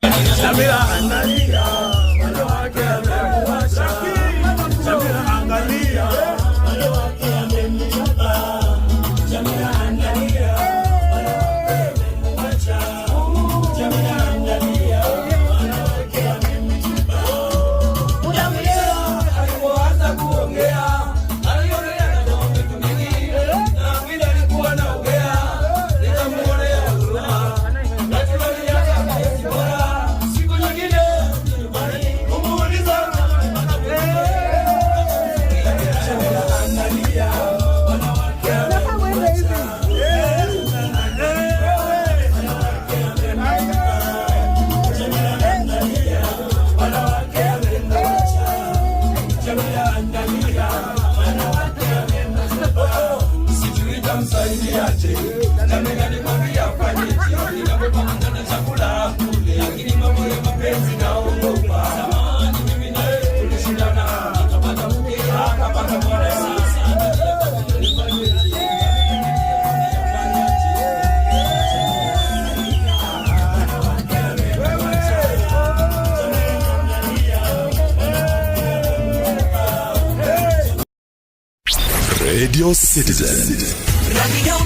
Samira analia, wanawake amemwacha. Samira angalia, wanawake amemwacha. Samira analia, wanawake amemwacha. Samira analia, wanawake amemwacha. Samira alipoanza kuongea, aliongea na vitu vingi, na vile alikuwa anaongea, nikamuonea huruma. Radio Citizen. Radio